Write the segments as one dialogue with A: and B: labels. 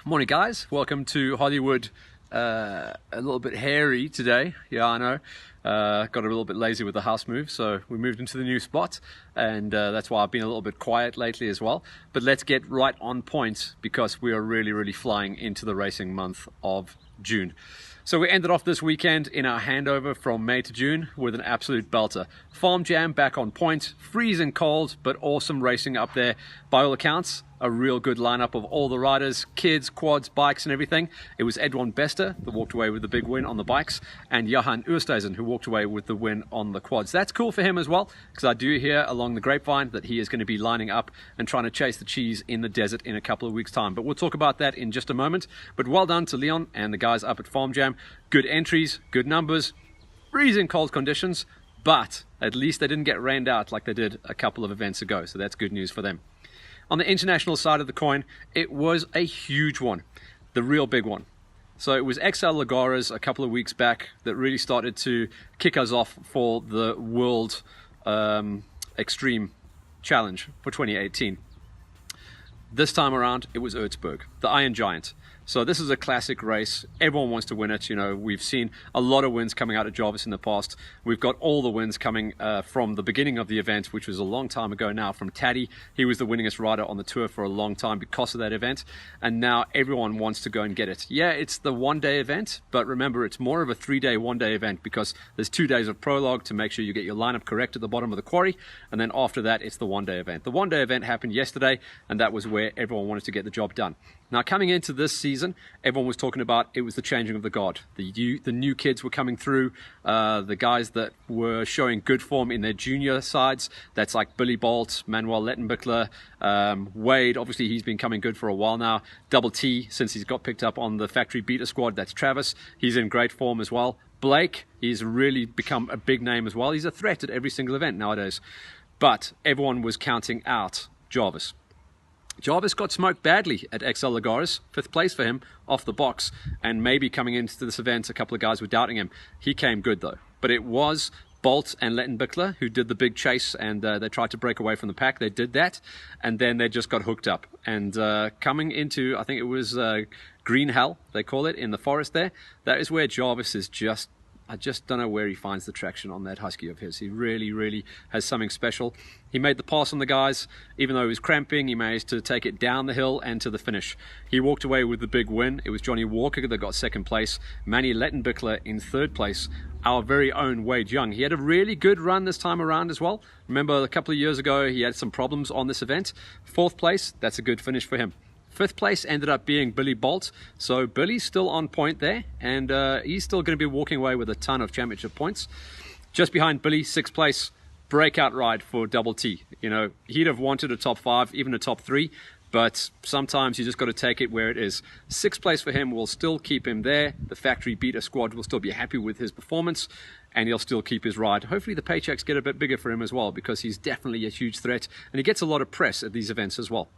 A: Morning guys, welcome to Hollywood. A little bit hairy today, yeah I know. Got a little bit lazy with the house move, so we moved into the new spot, and that's why I've been a little bit quiet lately as well. But let's get right on point because we are really flying into the racing month of June. So we ended off this weekend in our handover from May to June with an absolute belter. Farm Jam back on point, freezing cold, but awesome racing up there. By all accounts, a real good lineup of all the riders, kids, quads, bikes and everything. It was Edwin Bester that walked away with the big win on the bikes, and Johan Oosthuizen who walked away with the win on the quads. That's cool for him as well, because I do hear along the grapevine that he is going to be lining up and trying to chase the cheese in the desert in a couple of weeks' time. But we'll talk about that in just a moment. But well done to Leon and the guys up at Farm Jam. Good entries, good numbers, freezing cold conditions, but at least they didn't get rained out like they did a couple of events ago, so that's good news for them. On the international side of the coin, it was a huge one, the real big one. So it was XL Lagares a couple of weeks back that really started to kick us off for the World Extreme Challenge for 2018. This time around, it was Erzberg, the Iron Giant. So this is a classic race. Everyone wants to win it. You know, we've seen a lot of wins coming out of Jarvis in the past. We've got all the wins coming from the beginning of the event, which was a long time ago now, from Taddy. He was the winningest rider on the tour for a long time because of that event. And now everyone wants to go and get it. Yeah, it's the one-day event, but remember, it's more of a 3-day, one-day event because there's 2 days of prologue to make sure you get your lineup correct at the bottom of the quarry. And then after that, it's the one-day event. The one-day event happened yesterday, and that was where everyone wanted to get the job done. Now, coming into this season, everyone was talking about it was the changing of the guard. The new kids were coming through, the guys that were showing good form in their junior sides. That's like Billy Bolt, Manuel Lettenbichler, Wade. Obviously, he's been coming good for a while now. Double T, since he's got picked up on the factory beta squad. That's Travis. He's in great form as well. Blake, he's really become a big name as well. He's a threat at every single event nowadays. But everyone was counting out Jarvis. Jarvis got smoked badly at XL Lagares, 5th place for him, off the box, and maybe coming into this event, a couple of guys were doubting him. He came good though, but it was Bolt and Lettenbichler who did the big chase, and they tried to break away from the pack. They did that, and then they just got hooked up. And coming into, I think it was Green Hell, they call it, in the forest there, that is where Jarvis is just, I just don't know where he finds the traction on that husky of his. He really has something special. He made the pass on the guys. Even though he was cramping, he managed to take it down the hill and to the finish. He walked away with the big win. It was Johnny Walker that got 2nd place. Manny Lettenbichler in 3rd place. Our very own Wade Young. He had a really good run this time around as well. Remember, a couple of years ago, he had some problems on this event. 4th place, that's a good finish for him. 5th place ended up being Billy Bolt, so Billy's still on point there, and he's still going to be walking away with a ton of championship points. Just behind Billy, 6th place, breakout ride for Double T. You know, he'd have wanted a top 5, even a top 3, but sometimes you just got to take it where it is. 6th place for him will still keep him there. The factory beta squad will still be happy with his performance, and he'll still keep his ride. Hopefully the paychecks get a bit bigger for him as well, because he's definitely a huge threat, and he gets a lot of press at these events as well.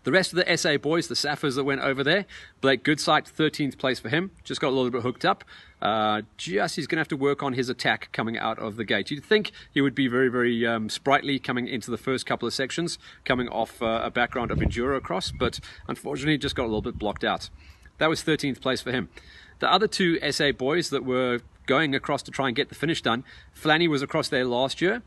A: The rest of the SA boys, the Saffers that went over there, Blake Goodsight, 13th place for him. Just got a little bit hooked up. He's going to have to work on his attack coming out of the gate. You'd think he would be very sprightly coming into the first couple of sections, coming off a background of Enduro Cross, but unfortunately just got a little bit blocked out. That was 13th place for him. The other 2 SA boys that were going across to try and get the finish done, Flanny was across there last year.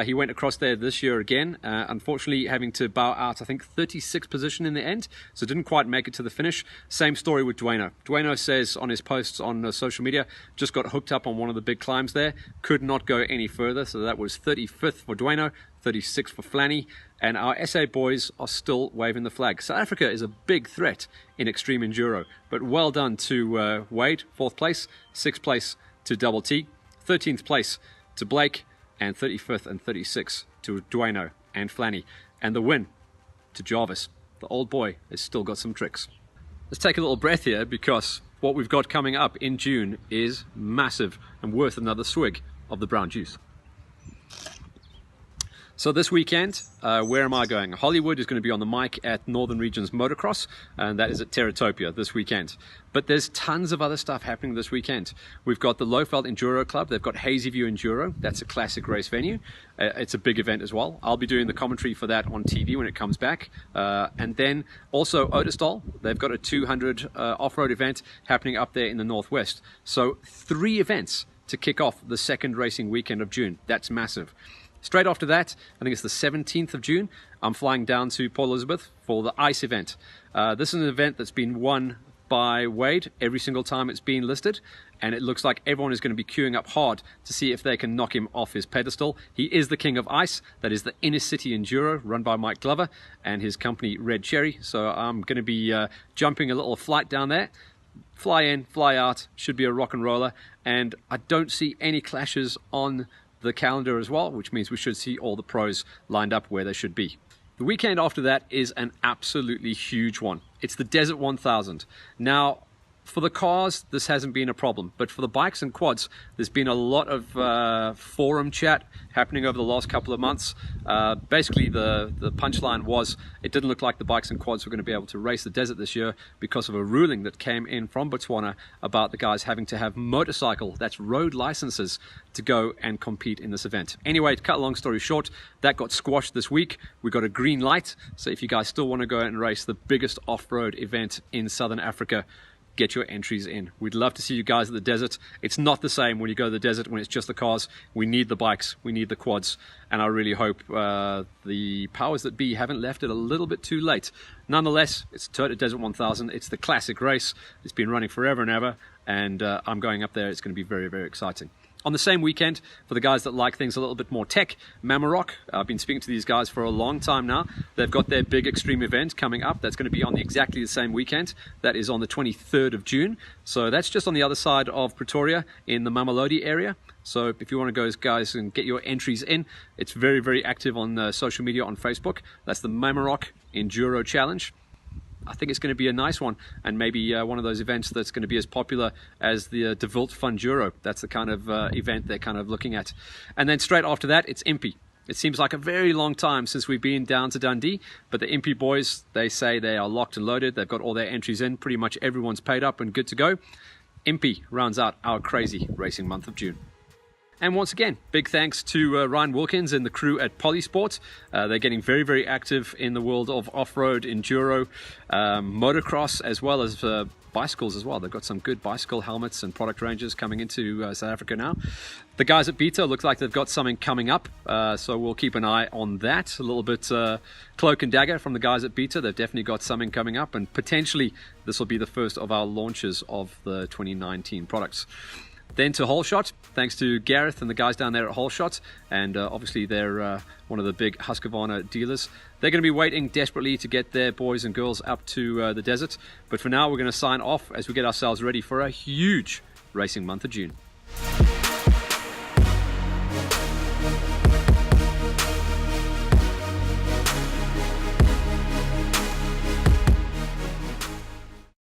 A: He went across there this year again, unfortunately having to bow out, I think, 36th position in the end, so didn't quite make it to the finish. Same story with Dueno. Dueno says on his posts on social media, just got hooked up on one of the big climbs there, could not go any further, so that was 35th for Dueno, 36th for Flanny, and our SA boys are still waving the flag. South Africa is a big threat in extreme enduro, but well done to Wade, 4th place, 6th place to Double T, 13th place to Blake, and 35th and 36th to Dueno and Flanny. And the win to Jarvis. The old boy has still got some tricks. Let's take a little breath here, because what we've got coming up in June is massive and worth another swig of the brown juice. So this weekend, where am I going? Hollywood is going to be on the mic at Northern Regions Motocross, and that is at Terratopia this weekend. But there's tons of other stuff happening this weekend. We've got the Lowveld Enduro Club. They've got Hazy View Enduro. That's a classic race venue. It's a big event as well. I'll be doing the commentary for that on TV when it comes back. And then also Ottosdal. They've got a 200 off-road event happening up there in the northwest. So 3 events to kick off the second racing weekend of June. That's massive. Straight after that, I think it's the 17th of June, I'm flying down to Port Elizabeth for the ICE event. This is an event that's been won by Wade every single time it's been listed, and it looks like everyone is going to be queuing up hard to see if they can knock him off his pedestal. He is the king of ICE. That is the Inner City Enduro run by Mike Glover and his company Red Cherry. So I'm going to be jumping a little flight down there. Fly in, fly out, should be a rock and roller, and I don't see any clashes on the calendar as well, which means we should see all the pros lined up where they should be. The weekend after that is an absolutely huge one. It's the Desert 1000. Now, for the cars, this hasn't been a problem, but for the bikes and quads, there's been a lot of forum chat happening over the last couple of months. Basically, the punchline was it didn't look like the bikes and quads were going to be able to race the desert this year because of a ruling that came in from Botswana about the guys having to have motorcycle, that's road licenses, to go and compete in this event. Anyway, to cut a long story short, that got squashed this week. We got a green light, so if you guys still want to go out and race the biggest off-road event in Southern Africa, get your entries in. We'd love to see you guys at the desert. It's not the same when you go to the desert when it's just the cars. We need the bikes, we need the quads, and I really hope the powers that be haven't left it a little bit too late. Nonetheless, it's Toyota Desert 1000. It's the classic race. It's been running forever and ever, and I'm going up there. It's going to be very, very exciting. On the same weekend, for the guys that like things a little bit more tech, Mamarok, I've been speaking to these guys for a long time now. They've got their big extreme event coming up. That's going to be on exactly the same weekend. That is on the 23rd of June. So that's just on the other side of Pretoria in the Mamelodi area. So if you want to go, guys, and get your entries in, it's very, very active on social media on Facebook. That's the Mamarok Enduro Challenge. I think it's going to be a nice one, and maybe one of those events that's going to be as popular as the De Wild Funduro. That's the kind of event they're kind of looking at. And then straight after that, it's Impi. It seems like a very long time since we've been down to Dundee, but the Impi boys, they say they are locked and loaded. They've got all their entries in. Pretty much everyone's paid up and good to go. Impi rounds out our crazy racing month of June. And once again, big thanks to Ryan Wilkins and the crew at Polysport. They're getting very, very active in the world of off-road, enduro, motocross, as well as bicycles as well. They've got some good bicycle helmets and product ranges coming into South Africa now. The guys at Beta look like they've got something coming up, so we'll keep an eye on that. A little bit cloak and dagger from the guys at Beta. They've definitely got something coming up, and potentially this will be the first of our launches of the 2019 products. Then to Holeshot, thanks to Gareth and the guys down there at Holeshot, and obviously they're one of the big Husqvarna dealers. They're going to be waiting desperately to get their boys and girls up to the desert. But for now, we're going to sign off as we get ourselves ready for a huge racing month of June.